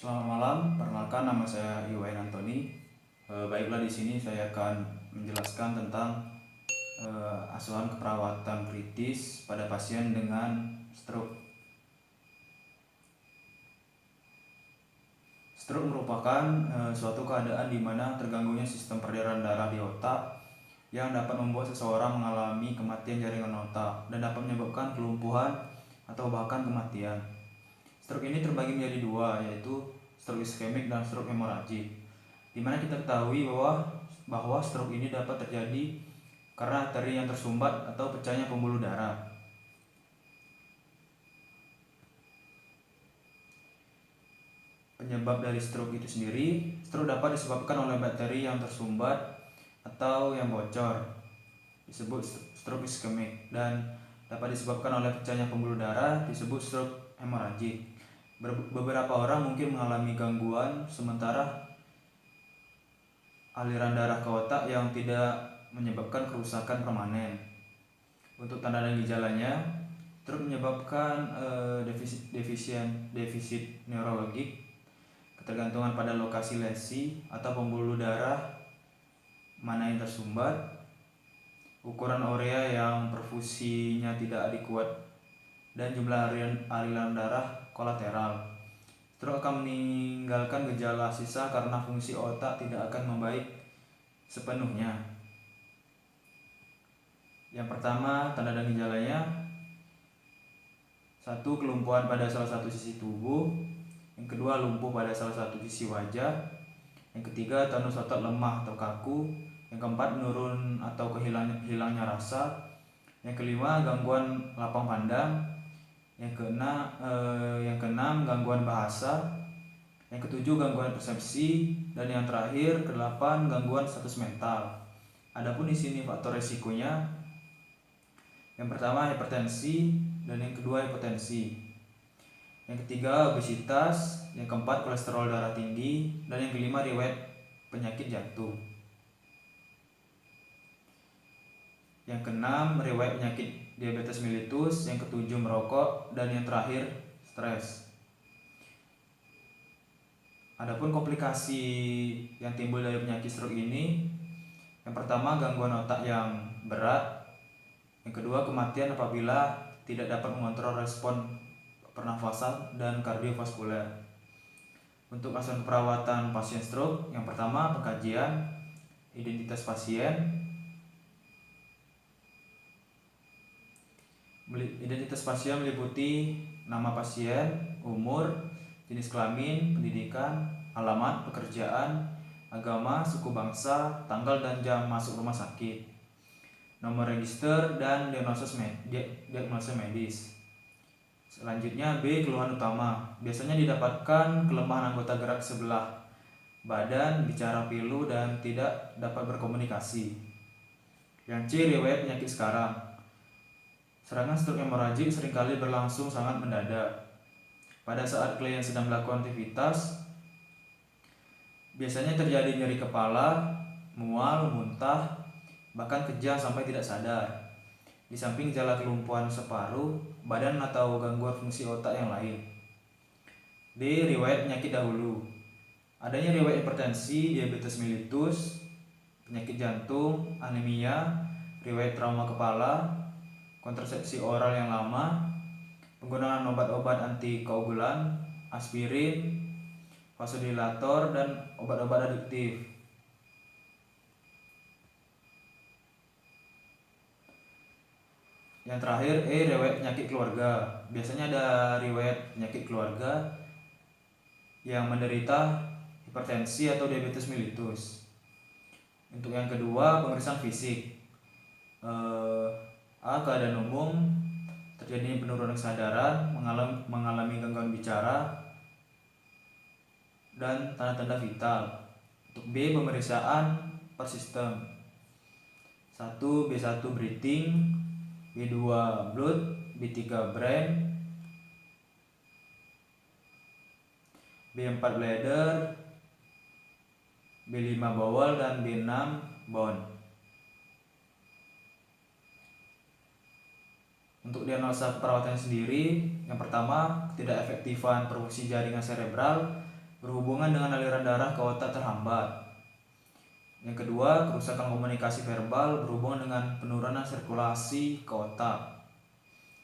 Selamat malam, perkenalkan nama saya Iwayan Antoni. Baiklah, di sini saya akan menjelaskan tentang asuhan keperawatan kritis pada pasien dengan stroke. Stroke merupakan suatu keadaan di mana terganggunya sistem peredaran darah di otak yang dapat membuat seseorang mengalami kematian jaringan otak dan dapat menyebabkan kelumpuhan atau bahkan kematian. Stroke ini terbagi menjadi dua, yaitu stroke iskemik dan stroke hemoragik. Di mana kita ketahui bahwa stroke ini dapat terjadi karena arteri yang tersumbat atau pecahnya pembuluh darah. Penyebab dari stroke itu sendiri, stroke dapat disebabkan oleh bakteri yang tersumbat atau yang bocor, disebut stroke iskemik, dan dapat disebabkan oleh pecahnya pembuluh darah, disebut stroke hemoragik. Beberapa orang mungkin mengalami gangguan sementara aliran darah ke otak yang tidak menyebabkan kerusakan permanen. Untuk tanda dan gejalanya, stroke menyebabkan defisit neurologik, ketergantungan pada lokasi lesi atau pembuluh darah mana yang tersumbat, ukuran urea yang perfusinya tidak adekuat, dan jumlah aliran darah kolateral. Stroke akan meninggalkan gejala sisa karena fungsi otak tidak akan membaik sepenuhnya. Yang pertama, tanda dan gejalanya: 1. Kelumpuhan pada salah satu sisi tubuh. Yang kedua, lumpuh pada salah satu sisi wajah. Yang ketiga, tonus otak lemah atau kaku. Yang keempat, menurun atau hilangnya rasa. Yang kelima, gangguan lapang pandang. Yang keenam, gangguan bahasa. Yang ketujuh, gangguan persepsi. Dan yang terakhir, kedelapan, gangguan status mental. Adapun di sini faktor resikonya: yang pertama, hipertensi, dan yang kedua, hipotensi. Yang ketiga, obesitas. Yang keempat, kolesterol darah tinggi. Dan yang kelima, riwayat penyakit jantung. Yang keenam, riwayat penyakit diabetes mellitus. Yang ketujuh, merokok. Dan yang terakhir, stres. Adapun komplikasi yang timbul dari penyakit stroke ini: yang pertama, gangguan otak yang berat. Yang kedua, kematian apabila tidak dapat mengontrol respon pernafasan dan kardiovaskuler. Untuk asuhan keperawatan pasien stroke: yang pertama, pengkajian identitas pasien. Identitas pasien meliputi nama pasien, umur, jenis kelamin, pendidikan, alamat, pekerjaan, agama, suku bangsa, tanggal dan jam masuk rumah sakit, nomor register, dan diagnosa medis. Selanjutnya, B. Keluhan utama. Biasanya didapatkan kelemahan anggota gerak sebelah badan, bicara pilu, dan tidak dapat berkomunikasi. Yang C. Riwayat penyakit sekarang. Serangan stroke hemoragik seringkali berlangsung sangat mendadak. Pada saat klien sedang melakukan aktivitas, biasanya terjadi nyeri kepala, mual, muntah, bahkan kejang sampai tidak sadar. Di samping gejala kelumpuhan separuh badan atau gangguan fungsi otak yang lain. D. Riwayat penyakit dahulu. Adanya riwayat hipertensi, diabetes mellitus, penyakit jantung, anemia, riwayat trauma kepala, kontrasepsi oral yang lama, penggunaan obat-obat antikoagulan, aspirin, vasodilator, dan obat-obat adiktif. Yang terakhir, E. Riwayat penyakit keluarga. Biasanya ada riwayat penyakit keluarga yang menderita hipertensi atau diabetes mellitus. Untuk yang kedua, pemeriksaan fisik. A. Keadaan umum: terjadinya penurunan kesadaran, mengalami gangguan bicara, dan tanda-tanda vital. Untuk B, pemeriksaan per sistem. 1. B1 breathing, B2 blood, B3 brain, B4 bladder, B5 bowel, dan B6 bone. Untuk diagnosa perawatan sendiri: yang pertama, ketidakefektifan perfungsi jaringan serebral berhubungan dengan aliran darah ke otak terhambat. Yang kedua, kerusakan komunikasi verbal berhubungan dengan penurunan sirkulasi ke otak.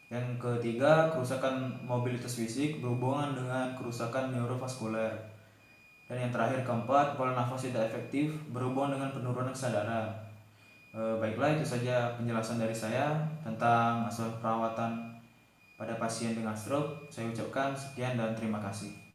Yang ketiga, kerusakan mobilitas fisik berhubungan dengan kerusakan neurovaskuler. Dan yang terakhir, keempat, pola nafas tidak efektif berhubungan dengan penurunan kesadaran. Baiklah, itu saja penjelasan dari saya tentang asuhan perawatan pada pasien dengan stroke. Saya ucapkan sekian dan terima kasih.